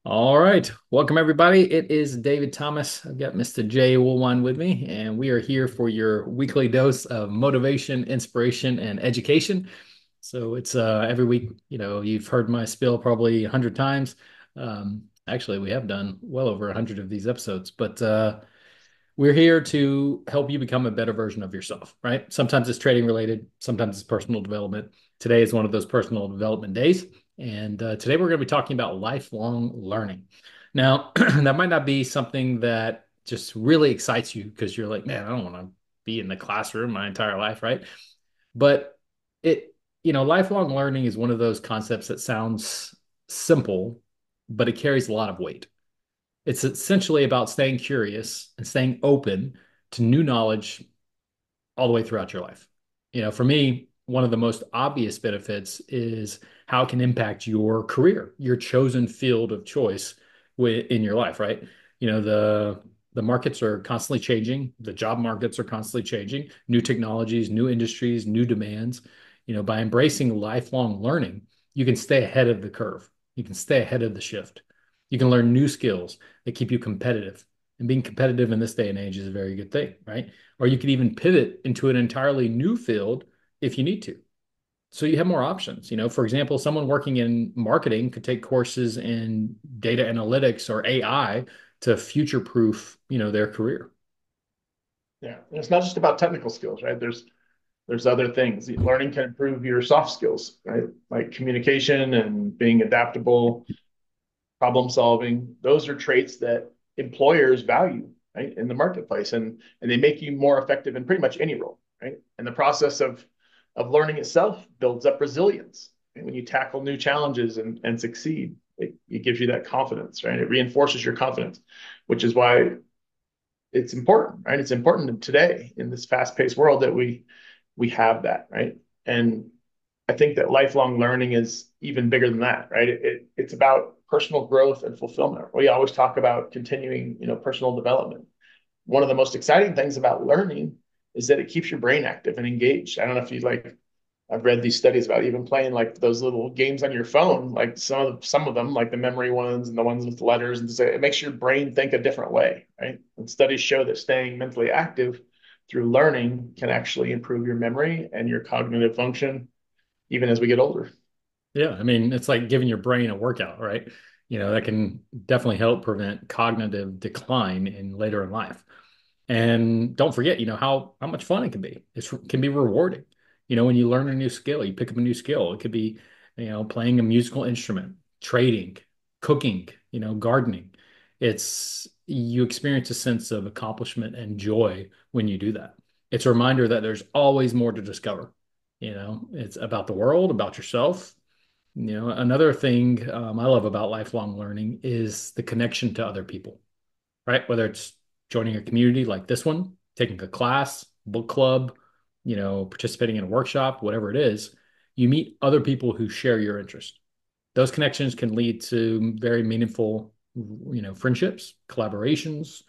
All right. Welcome, everybody. It is David Thomas. I've got Mr. Jay Woolwine with me, and we are here for your weekly dose of motivation, inspiration, and education. So it's every week, you've heard my spiel probably 100 times. Actually, we have done well over 100 of these episodes, but we're here to help you become a better version of yourself, right? Sometimes it's trading related, sometimes it's personal development. Today is one of those personal development days. And today we're going to be talking about lifelong learning. Now, that might not be something that just really excites you because you're like, man, I don't want to be in the classroom my entire life, right? But lifelong learning is one of those concepts that sounds simple, but it carries a lot of weight. It's essentially about staying curious and staying open to new knowledge all the way throughout your life. For me, one of the most obvious benefits is how it can impact your career, your chosen field of choice in your life, right? The markets are constantly changing, the job markets are constantly changing, new technologies, new industries, new demands. By embracing lifelong learning, you can stay ahead of the curve. You can stay ahead of the shift. You can learn new skills that keep you competitive. And being competitive in this day and age is a very good thing, right? Or you could even pivot into an entirely new field if you need to. So you have more options. For example, someone working in marketing could take courses in data analytics or AI to future-proof, their career. Yeah, and it's not just about technical skills, right? There's other things. Learning can improve your soft skills, right? Like communication and being adaptable, problem solving. Those are traits that employers value, right, in the marketplace, and they make you more effective in pretty much any role, right? And the process of learning itself builds up resilience. And when you tackle new challenges and succeed, it gives you that confidence, right? It reinforces your confidence, which is why it's important, right? It's important today in this fast-paced world that we have that, right? And I think that lifelong learning is even bigger than that, right? It's about personal growth and fulfillment. We always talk about continuing, personal development. One of the most exciting things about learning is that it keeps your brain active and engaged. I don't know if you like I've read these studies about even playing like those little games on your phone, like some of them, like the memory ones and the ones with letters, and it makes your brain think a different way, right? And studies show that staying mentally active through learning can actually improve your memory and your cognitive function even as we get older. Yeah, I mean, it's like giving your brain a workout, right? That can definitely help prevent cognitive decline in later in life. And don't forget, how much fun it can be. It can be rewarding. When you learn a new skill, you pick up a new skill. It could be, playing a musical instrument, trading, cooking, gardening. You experience a sense of accomplishment and joy when you do that. It's a reminder that there's always more to discover. It's about the world, about yourself. Another thing I love about lifelong learning is the connection to other people, right? Whether it's joining a community like this one, taking a class, book club, participating in a workshop, whatever it is, you meet other people who share your interest. Those connections can lead to very meaningful, friendships, collaborations,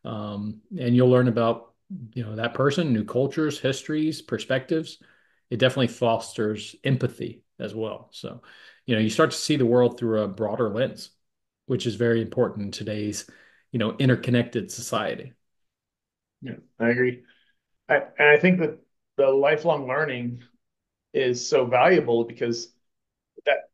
and you'll learn about, that person, new cultures, histories, perspectives. It definitely fosters empathy as well. So, you start to see the world through a broader lens, which is very important in today's, interconnected society. Yeah, I agree. And I think that the lifelong learning is so valuable because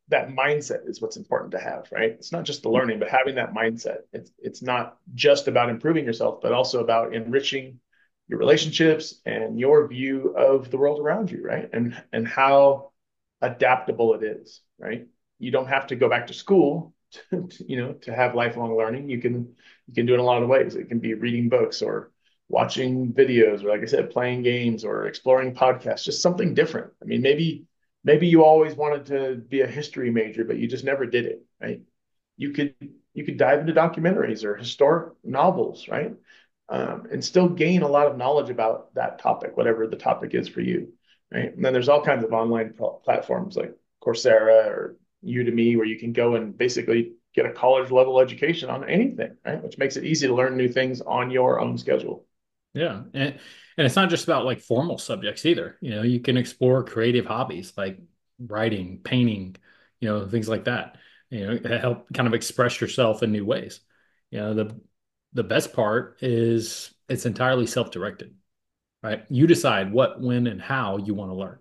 that mindset is what's important to have, right? It's not just the learning, but having that mindset. It's not just about improving yourself, but also about enriching your relationships and your view of the world around you, right? And how adaptable it is, right? You don't have to go back to school to have lifelong learning. You can do it in a lot of ways. It can be reading books or watching videos, or like I said, playing games or exploring podcasts, just something different. I mean, maybe you always wanted to be a history major, but you just never did it, right? You could you could dive into documentaries or historic novels, right? And still gain a lot of knowledge about that topic, whatever the topic is for you, right? And then there's all kinds of online platforms like Coursera or Udemy where you can go and basically get a college level education on anything, right? Which makes it easy to learn new things on your own schedule. Yeah. And it's not just about like formal subjects either. You can explore creative hobbies like writing, painting, things like that. help kind of express yourself in new ways. The best part is it's entirely self-directed, right? You decide what, when, and how you want to learn,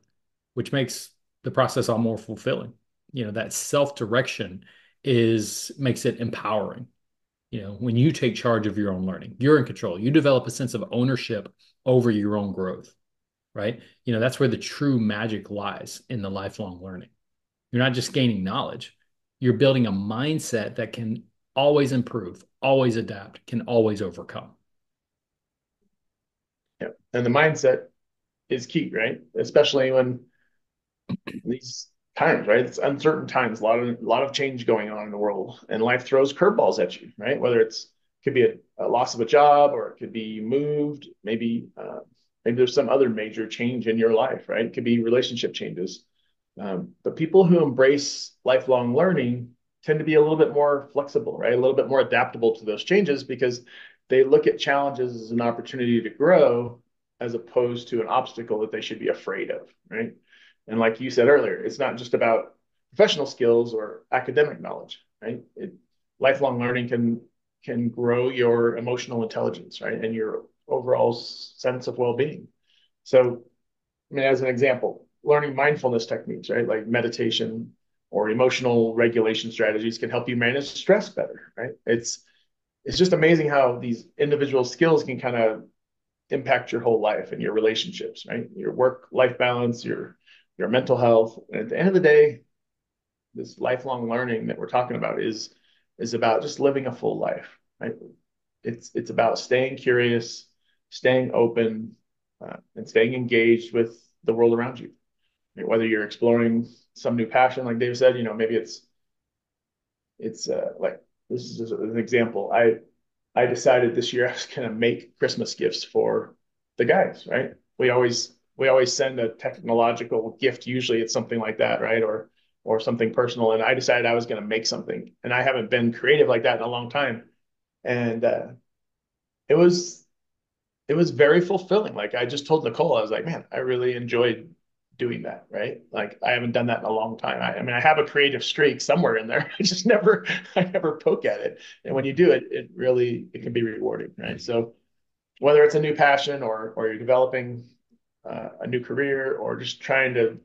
which makes the process all more fulfilling. That self-direction is makes it empowering. When you take charge of your own learning, you're in control. You develop a sense of ownership over your own growth, right? That's where the true magic lies in the lifelong learning. You're not just gaining knowledge, you're building a mindset that can always improve, always adapt, can always overcome. Yeah. And the mindset is key, right? Especially when these times, right? It's uncertain times, a lot of change going on in the world, and life throws curveballs at you, right? Whether it's could be a loss of a job, or it could be moved, maybe there's some other major change in your life, right? It could be relationship changes. But people who embrace lifelong learning tend to be a little bit more flexible, right? A little bit more adaptable to those changes because they look at challenges as an opportunity to grow as opposed to an obstacle that they should be afraid of, right? And like you said earlier, it's not just about professional skills or academic knowledge, right? Lifelong learning can grow your emotional intelligence, right, and your overall sense of well-being. So, I mean, as an example, learning mindfulness techniques, right, like meditation or emotional regulation strategies, can help you manage stress better, right? It's just amazing how these individual skills can kind of impact your whole life and your relationships, right? Your work life balance, your mental health. And at the end of the day, this lifelong learning that we're talking about is about just living a full life, right? It's about staying curious, staying open, and staying engaged with the world around you. I mean, whether you're exploring some new passion, like Dave said, maybe it's like this is an example. I decided this year I was going to make Christmas gifts for the guys, right? We always send a technological gift. Usually it's something like that, right? Or something personal. And I decided I was going to make something, and I haven't been creative like that in a long time. And it was it was very fulfilling. Like I just told Nicole, I was like, man, I really enjoyed doing that, right? Like I haven't done that in a long time. I mean, I have a creative streak somewhere in there. I never poke at it. And when you do it, it can be rewarding, right? So whether it's a new passion or you're developing a new career or just trying to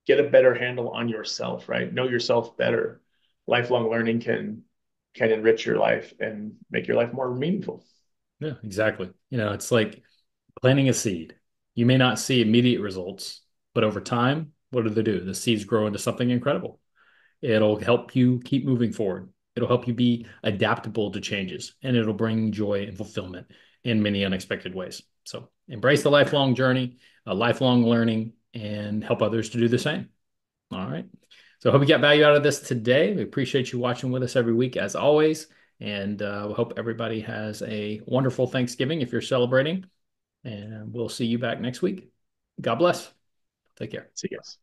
get a better handle on yourself, right? Know yourself better. Lifelong learning can enrich your life and make your life more meaningful. Yeah, exactly. It's like planting a seed. You may not see immediate results, but over time, what do they do? The seeds grow into something incredible. It'll help you keep moving forward. It'll help you be adaptable to changes, and it'll bring joy and fulfillment in many unexpected ways. So embrace the lifelong journey, lifelong learning, and help others to do the same. All right. So I hope you got value out of this today. We appreciate you watching with us every week, as always. And we hope everybody has a wonderful Thanksgiving if you're celebrating. And we'll see you back next week. God bless. Take care. See you guys.